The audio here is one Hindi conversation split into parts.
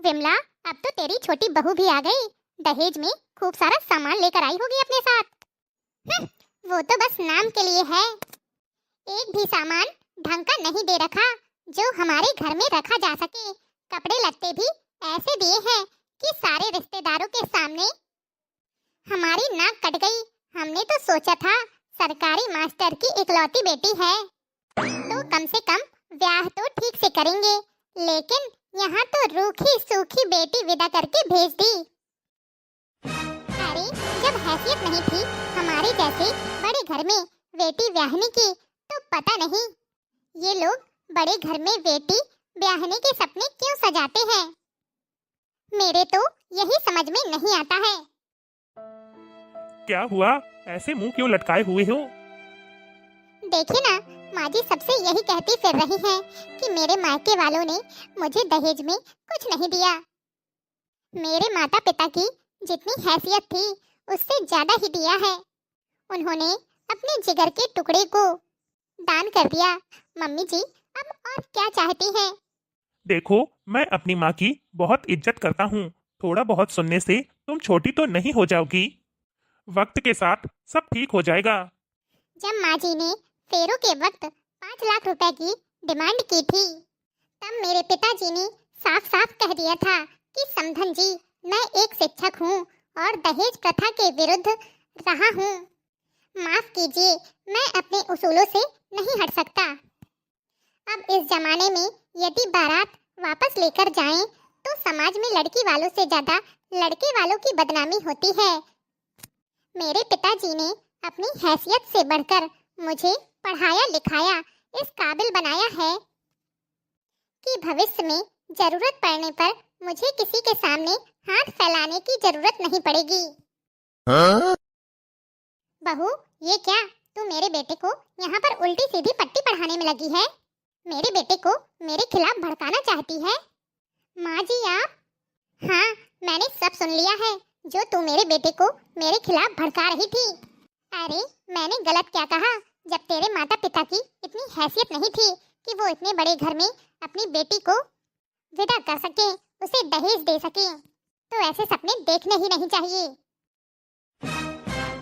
विमला, अब तो तेरी छोटी बहू भी आ गई। दहेज में खूब सारा सामान लेकर आई होगी अपने साथ। वो तो बस नाम के लिए है। एक भी सामान ढंग का नहीं दे रखा जो हमारे घर में रखा जा सके। कपड़े लत्ते भी ऐसे दिए हैं कि सारे रिश्तेदारों के सामने हमारी नाक कट गई। हमने तो सोचा था सरकारी मास्टर की इकलौती बेटी है तो कम से कम ब्याह तो ठीक से करेंगे, लेकिन यहाँ तो रूखी सूखी बेटी विदा करके भेज दी। अरे जब हैसियत नहीं थी हमारे जैसे बड़े घर में बेटी ब्याहने की तो पता नहीं ये लोग बड़े घर में बेटी ब्याहने के सपने क्यों सजाते हैं। मेरे तो यही समझ में नहीं आता है। क्या हुआ, ऐसे मुंह क्यों लटकाए हुए हो? देखिए ना, माँ जी सबसे यही कहती फिर रही हैं कि मेरे मायके वालों ने मुझे दहेज में कुछ नहीं दिया। मेरे माता पिता की जितनी हैसियत थी उससे ज्यादा ही दिया है। उन्होंने अपने जिगर के टुकड़े को दान कर दिया। मम्मी जी अब और क्या चाहती हैं? देखो, मैं अपनी माँ की बहुत इज्जत करता हूँ। थोड़ा बहुत सुनने से तुम छोटी तो नहीं हो जाओगी। वक्त के साथ सब ठीक हो जाएगा। जब माँ जी ने फेरों के वक्त 5 लाख रुपए की डिमांड की थी तब मेरे पिताजी ने साफ साफ कह दिया था कि समधन जी, मैं एक शिक्षक हूँ और दहेज प्रथा के विरुद्ध रहा हूँ। माफ कीजिए, मैं अपने उसूलों से नहीं हट सकता। अब इस जमाने में यदि बारात वापस लेकर जाएं तो समाज में लड़की वालों से ज्यादा लड़के वालों की बदनामी होती है। मेरे पिताजी ने अपनी हैसियत से बढ़कर मुझे पढ़ाया लिखाया, इस काबिल बनाया है कि भविष्य में जरूरत पड़ने पर मुझे किसी के सामने हाथ फैलाने की जरूरत नहीं पड़ेगी। बहू, ये क्या, तू मेरे बेटे को यहाँ पर उल्टी सीधी पट्टी पढ़ाने में लगी है? मेरे बेटे को मेरे खिलाफ भड़काना चाहती है? माँ जी आप? हाँ, मैंने सब सुन लिया है जो तू मेरे बेटे को मेरे खिलाफ भड़का रही थी। अरे मैंने गलत क्या कहा? जब तेरे माता पिता की इतनी हैसियत नहीं थी कि वो इतने बड़े घर में अपनी बेटी को विदा कर सके, उसे दहेज दे सके, तो ऐसे सपने देखने ही नहीं चाहिए।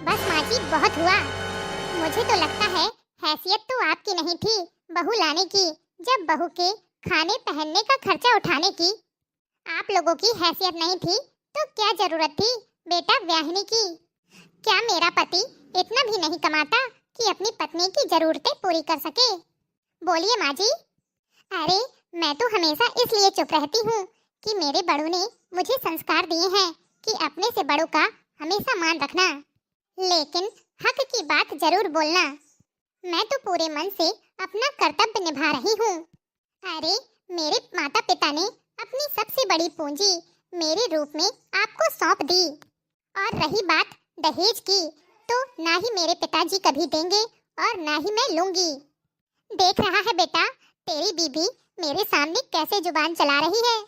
बस माँ जी बहुत हुआ। मुझे तो लगता है हैसियत तो आपकी नहीं थी बहू लाने की। जब बहू के खाने पहनने का खर्चा उठाने की आप लोगों की हैसियत नहीं थी तो क्या जरूरत थी बेटा ब्याहने की? क्या मेरा पति इतना भी नहीं कमाता कि अपनी पत्नी की जरूरतें पूरी कर सके? बोलिए माँ जी। अरे मैं तो हमेशा इसलिए चुप रहती हूँ कि मेरे बड़ों ने मुझे संस्कार दिए हैं कि अपने से बड़ों का हमेशा मान रखना, लेकिन हक की बात जरूर बोलना। मैं तो पूरे मन से अपना कर्तव्य निभा रही हूँ। अरे मेरे माता पिता ने अपनी सबसे बड़ी पूंजी मेरे रूप में आपको सौंप दी, और रही बात दहेज की तो ना ही मेरे पिताजी कभी देंगे और ना ही मैं लूंगी। देख रहा है बेटा, तेरी बीबी मेरे सामने कैसे जुबान चला रही है।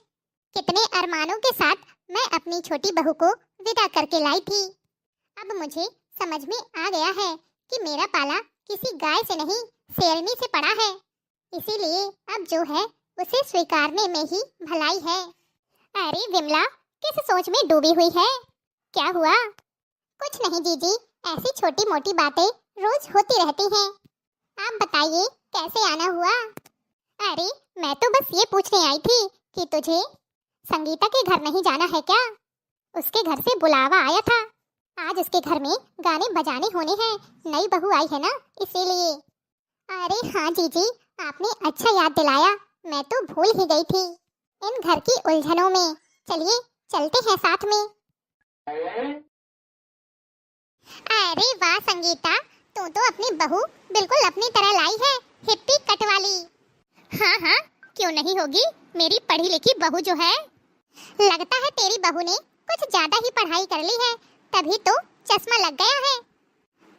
कितने अरमानों के साथ मैं अपनी छोटी बहू को विदा करके लाई थी। अब मुझे समझ में आ गया है कि मेरा पाला किसी गाय से नहीं शेरनी से पड़ा है, इसीलिए अब जो है उसे स्वीकारने में ही भलाई है। अरे विमला, किस सोच में डूबी हुई है? क्या हुआ? कुछ नहीं जीजी, ऐसी छोटी मोटी बातें रोज होती रहती हैं। आप बताइए कैसे आना हुआ? अरे मैं तो बस ये पूछने आई थी कि तुझे संगीता के घर नहीं जाना है क्या? उसके घर से बुलावा आया था। आज उसके घर में गाने बजाने होने हैं, नई बहू आई है ना, इसीलिए। अरे हाँ जीजी, आपने अच्छा याद दिलाया, मैं तो भूल ही गई थी इन घर की उलझनों में। चलिए चलते हैं साथ में। अरे वाह संगीता, तू तो अपनी बहू बिल्कुल अपनी तरह लाई है, हिप्पी कट वाली। हाँ हाँ, क्यों नहीं होगी, मेरी पढ़ी लिखी बहू जो है। लगता है तेरी बहू ने कुछ ज्यादा ही पढ़ाई कर ली है, तभी तो चश्मा लग गया है।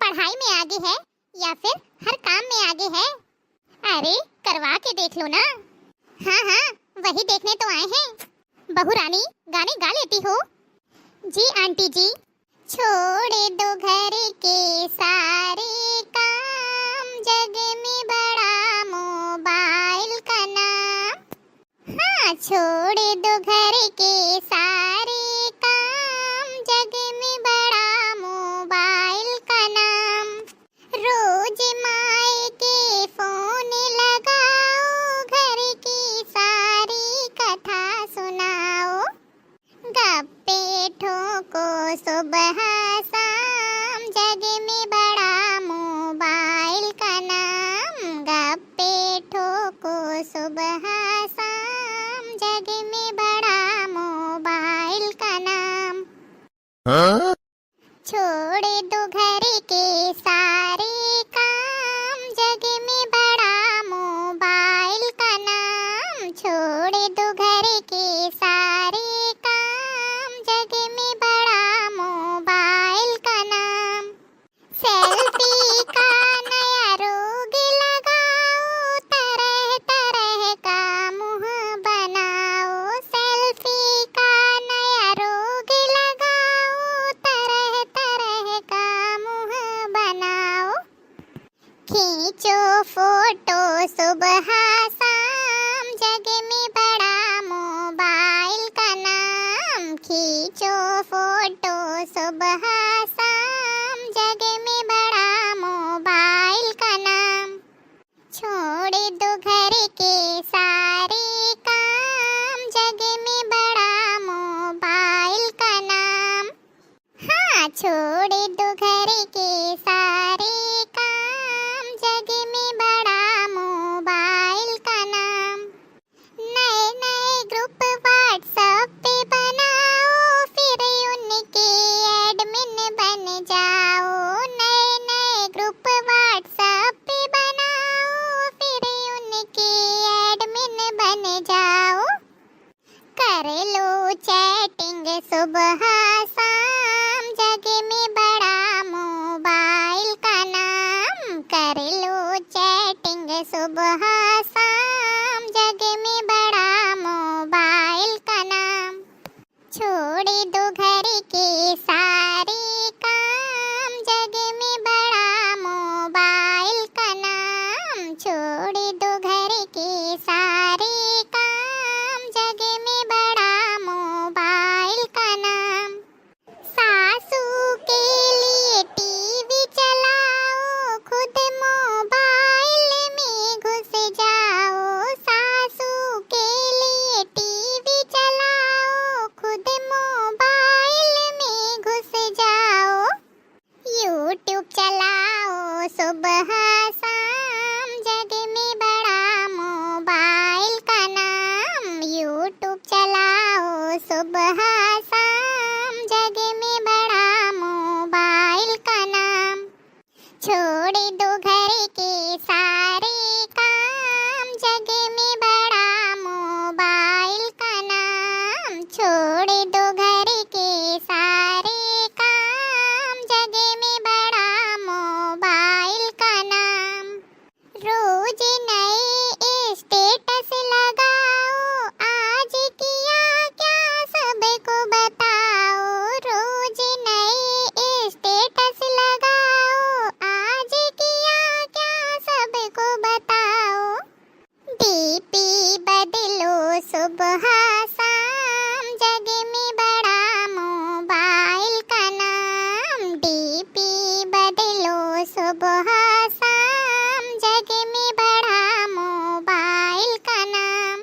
पढ़ाई में आगे है या फिर हर काम में आगे है? अरे करवा के देख लो ना। हाँ हाँ, वही देखने तो आए हैं। बहू रानी गाने गा लेती हो? जी आंटी जी। छोड़ दो घर के सारे काम, जग में बड़ा मोबाइल का नाम। हाँ छोड़ दो घर के सारे काम, जग में बड़ा मोबाइल का नाम। रोज माए के फोन लगाओ, घर की सारी कथा सुनाओ। गप्पे ठोको सुबह शाम, जग में बड़ा मोबाइल का नाम। गप्पे ठोको सुबह शाम, जग में बड़ा मोबाइल का नाम। छोड़ दो घर के सारे काम, जग में बड़ा मोबाइल का नाम। छोड़ दो घर के सारे काम, जग में बड़ा मोबाइल का नाम। सेल्फी का नया रोग लगाओ, तरह तरह का मुंह बनाओ। सेल्फी का नया रोग लगाओ, तरह तरह का मुंह बनाओ। खींचो फोटो सुबह शाम, जग में बड़ा मोबाइल का नाम। खींचो फोटो सुबह शाम, जग में बड़ा मोबाइल का नाम। छोड़ दो घर के सारे काम, जग में बड़ा मोबाइल का नाम। हाँ, छोड़ दो घर के सारे काम, जग में बड़ा मोबाइल का नाम। नए नए ग्रुप व्हाट्सएप पे बनाओ, फिर उनके एडमिन बन जाओ। नए नए ग्रुप व्हाट्सएप पे बनाओ, फिर उनके एडमिन बन जाओ। कर लो चैटिंग सुबह शाम, जग में बड़ा मोबाइल का नाम। कर लो चैटिंग सुबह शाम, जग में बड़ा मोबाइल का नाम। छोड़ दो घर के सारे काम, जग में बड़ा मोबाइल का नाम। छोड़ दो घर के सारे काम, जग में बड़ा मोबाइल का नाम। सासू के लिए टीवी चलाओ, खुद मोबाइल में घुस जाओ। सासू के लिए टीवी चलाओ, खुद मोबाइल में घुस जाओ। यूट्यूब चलाओ सुबह शाम, जग में बड़ा मोबाइल का नाम। यूट्यूब चलाओ सुबह शाम, जग में बड़ा मोबाइल का नाम। छोड़ दो घर के सारे काम, जग में बड़ा मोबाइल का नाम। छोड़ दो घर के सारे काम, जग में बड़ा मोबाइल का नाम। रोज नए स्टेटस लगाओ, आज किया क्या सबको बताओ। रोज नए स्टेटस लगाओ, आज किया क्या सबको बताओ। डीपी बदलो सुबह शाम, जग में बड़ा मोबाइल का नाम। डीपी बदलो सुबह शाम, जग में बड़ा मोबाइल का नाम।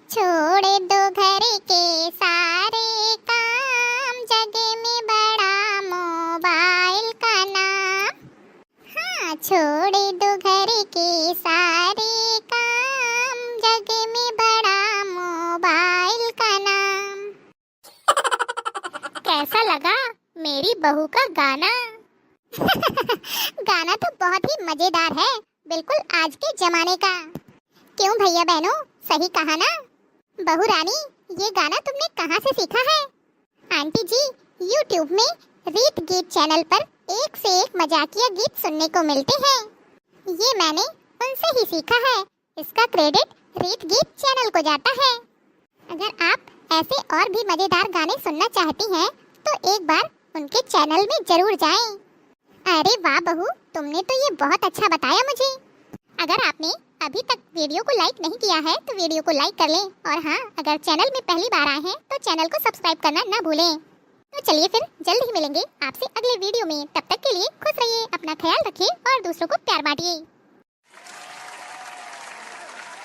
छोड़ दो घर के सारे काम, जग में बड़ा मोबाइल का नाम। हाँ, छोड़ दो घर के सारे काम, जग में बड़ा मोबाइल का नाम। कैसा लगा मेरी बहू का गाना? गाना तो बहुत ही मजेदार है, बिल्कुल आज के जमाने का। क्यों भैया बहनों, सही कहा ना? बहू रानी, ये गाना तुमने कहाँ से सीखा है? आंटी जी, YouTube में रीत गीत चैनल पर एक से एक मजाकिया गीत सुनने को मिलते हैं। ये मैंने उनसे ही सीखा है। इसका क्रेडिट रीत गीत चैनल को जाता है। अगर आप ऐसे और भी मजेदार गाने सुनना चाहती हैं तो एक बार उनके चैनल में जरूर जाएं। अरे वाह बहू, तुमने तो ये बहुत अच्छा बताया मुझे। अगर आपने अभी तक वीडियो को लाइक नहीं किया है तो वीडियो को लाइक कर लें, और हाँ, अगर चैनल में पहली बार आए हैं तो चैनल को सब्सक्राइब करना ना भूलें। तो चलिए फिर जल्द ही मिलेंगे आपसे अगले वीडियो में। तब तक के लिए खुश रहिए, अपना ख्याल रखिए और दूसरों को प्यार बांटिए।